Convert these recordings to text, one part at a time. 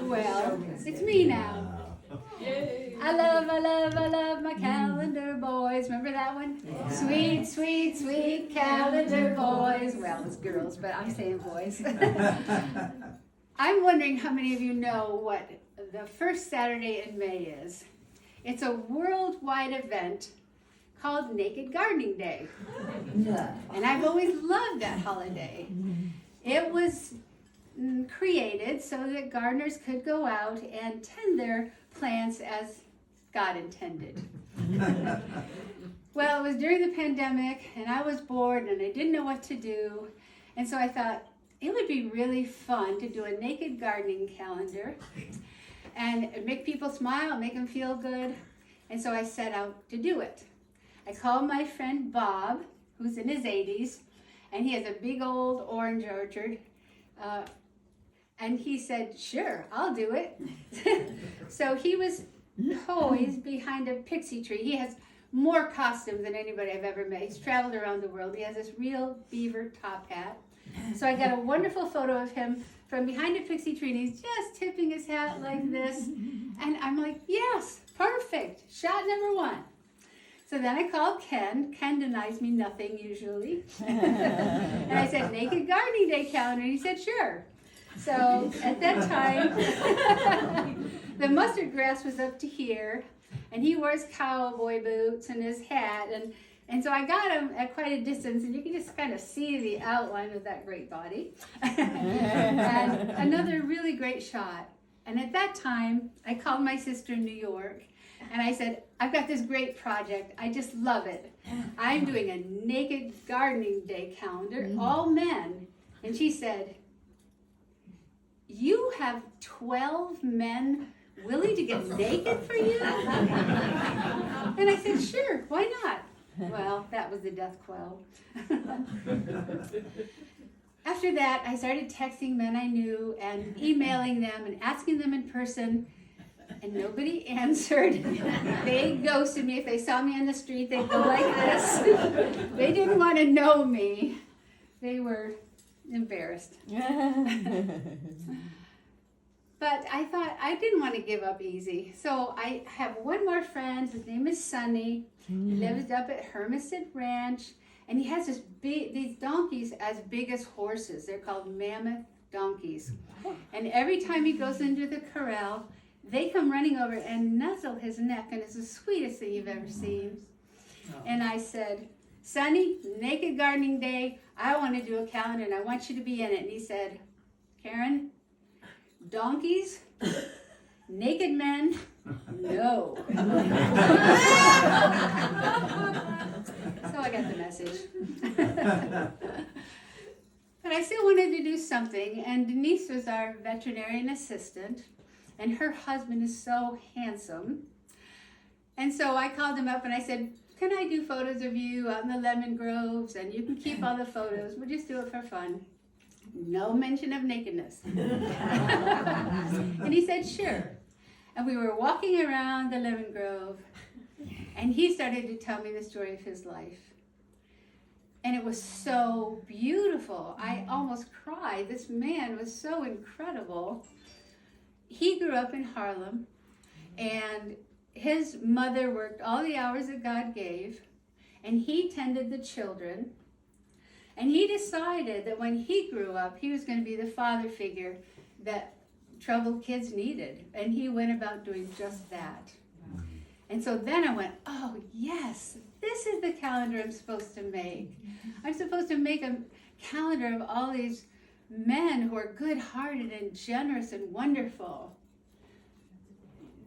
Well, it's me now. I love my calendar boys. Remember that one? Yeah. Sweet, sweet, sweet calendar boys. Well, it's girls, but I'm saying boys. I'm wondering how many of you know what the first Saturday in May is. It's a worldwide event called Naked Gardening Day. And I've always loved that holiday. It was created so that gardeners could go out and tend their plants as God intended. Well, it was during the pandemic and I was bored and I didn't know what to do. And so I thought it would be really fun to do a naked gardening calendar and make people smile, make them feel good. And so I set out to do it. I called my friend Bob, who's in his 80s, and he has a big old orange orchard. And he said, sure, I'll do it. So he was poised behind a pixie tree. He has more costumes than anybody I've ever met. He's traveled around the world. He has this real beaver top hat. So I got a wonderful photo of him from behind a pixie tree, and he's just tipping his hat like this. And I'm like, yes, perfect, shot number one. So then I called Ken. Ken denies me nothing usually. And I said, Naked Gardening Day calendar. And he said, sure. So at that time, the mustard grass was up to here, and he wore his cowboy boots and his hat. And so I got him at quite a distance, and you can just kind of see the outline of that great body. And another really great shot. And at that time, I called my sister in New York. And I said, I've got this great project. I just love it. I'm doing a Naked Gardening Day calendar, all men. And she said, you have 12 men willing to get naked for you? And I said, sure, why not? Well, that was the death quell. After that, I started texting men I knew and emailing them and asking them in person. And nobody answered. They ghosted me. If they saw me on the street, they'd go like this. They didn't want to know me. They were embarrassed. But I thought I didn't want to give up easy. So I have one more friend. His name is Sonny. He lives up at Hermiston Ranch. And he has these donkeys as big as horses. They're called mammoth donkeys. And every time he goes into the corral, they come running over and nuzzle his neck, and it's the sweetest thing you've ever seen. And I said, Sonny, Naked Gardening Day, I want to do a calendar, and I want you to be in it. And he said, Karen, donkeys, naked men, no. So I got the message. But I still wanted to do something, and Denise was our veterinarian assistant. And her husband is so handsome. And so I called him up and I said, can I do photos of you out in the lemon groves? And you can keep all the photos. We'll just do it for fun. No mention of nakedness. And he said, sure. And we were walking around the lemon grove. And he started to tell me the story of his life. And it was so beautiful. I almost cried. This man was so incredible. He grew up in Harlem, and his mother worked all the hours that God gave, and he tended the children. And he decided that when he grew up, he was going to be the father figure that troubled kids needed. And he went about doing just that. And so then I went, oh, yes, this is the calendar I'm supposed to make. I'm supposed to make a calendar of all these men who are good-hearted and generous and wonderful.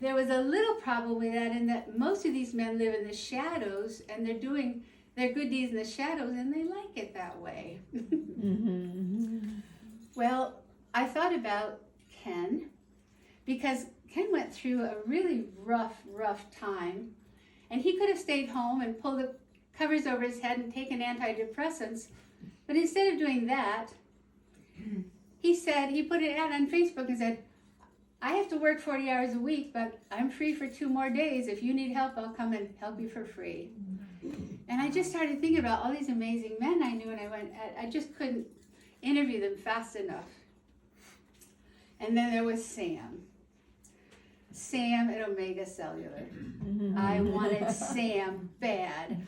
There was a little problem with that in that most of these men live in the shadows, and they're doing their good deeds in the shadows, and they like it that way. Well, I thought about Ken, because Ken went through a really rough time, and he could have stayed home and pulled the covers over his head and taken antidepressants, but instead of doing that, he put an ad on Facebook and said, I have to work 40 hours a week, but I'm free for 2 more days. If you need help, I'll come and help you for free. And I just started thinking about all these amazing men I knew, and I went, I just couldn't interview them fast enough. And then there was Sam. Sam at Omega Cellular. I wanted Sam bad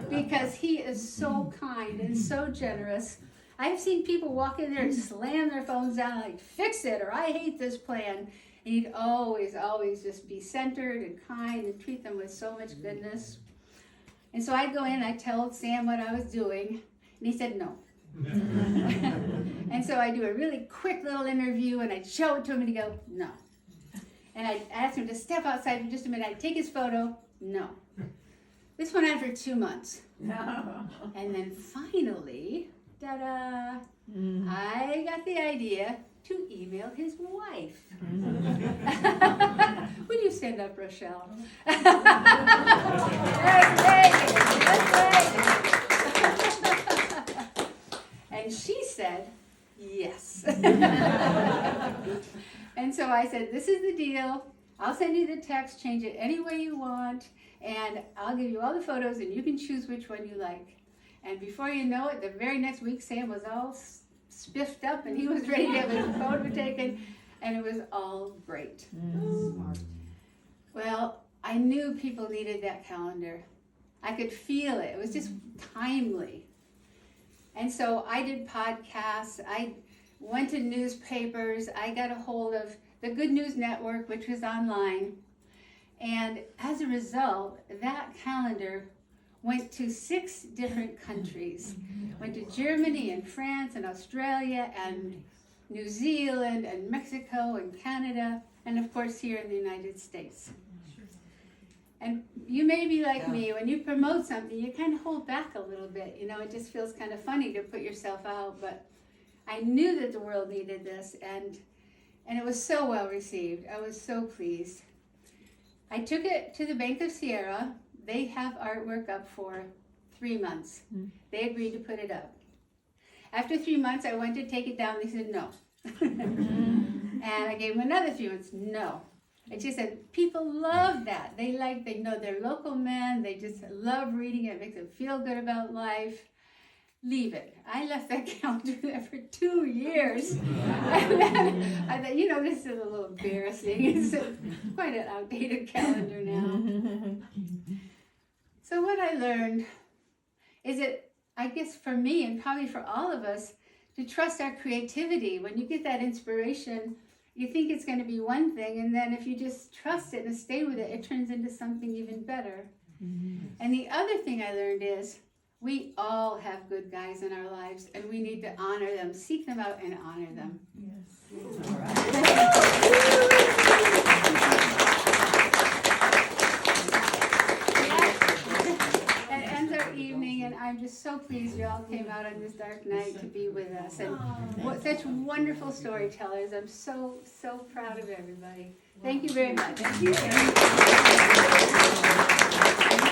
because he is so kind and so generous. I've seen people walk in there and slam their phones down like, fix it, or I hate this plan. And he'd always just be centered and kind and treat them with so much goodness. And so I'd go in and I'd tell Sam what I was doing, and he said no. And so I'd do a really quick little interview, and I'd show it to him, and he'd go, no. And I'd ask him to step outside for just a minute. I'd take his photo, no. This went on for 2 months. And then finally, ta-da, I got the idea to email his wife. Would you stand up, Rochelle? That's right. And she said, yes. And so I said, this is the deal. I'll send you the text, change it any way you want, and I'll give you all the photos, and you can choose which one you like. And before you know it, the very next week, Sam was all spiffed up, and he was ready to have his photo taken, and it was all great. Well, I knew people needed that calendar. I could feel it. It was just timely. And so I did podcasts. I went to newspapers. I got a hold of the Good News Network, which was online. And as a result, that calendar went to 6 different countries. Went to Germany and France and Australia and New Zealand and Mexico and Canada, and of course here in the United States. And you may be like me, when you promote something, you kind of hold back a little bit. You know, it just feels kind of funny to put yourself out, but I knew that the world needed this, and it was so well received. I was so pleased. I took it to the Bank of Sierra. They have artwork up for 3 months. They agreed to put it up. After 3 months, I went to take it down. They said no. And I gave them another 3 months. No. And she said, people love that. They know their local men. They just love reading it. It makes them feel good about life. Leave it. I left that calendar there for 2 years. And then I thought, you know, this is a little embarrassing. It's quite an outdated calendar now. So what I learned is that, I guess for me and probably for all of us, to trust our creativity. When you get that inspiration, you think it's going to be one thing, and then if you just trust it and stay with it, it turns into something even better. And the other thing I learned is we all have good guys in our lives, and we need to honor them, seek them out and honor them. Yes. All right. That ends our evening, and I'm just so pleased you all came out on this dark night to be with us. And such wonderful storytellers. I'm so, so proud of everybody. Thank you very much. Thank you.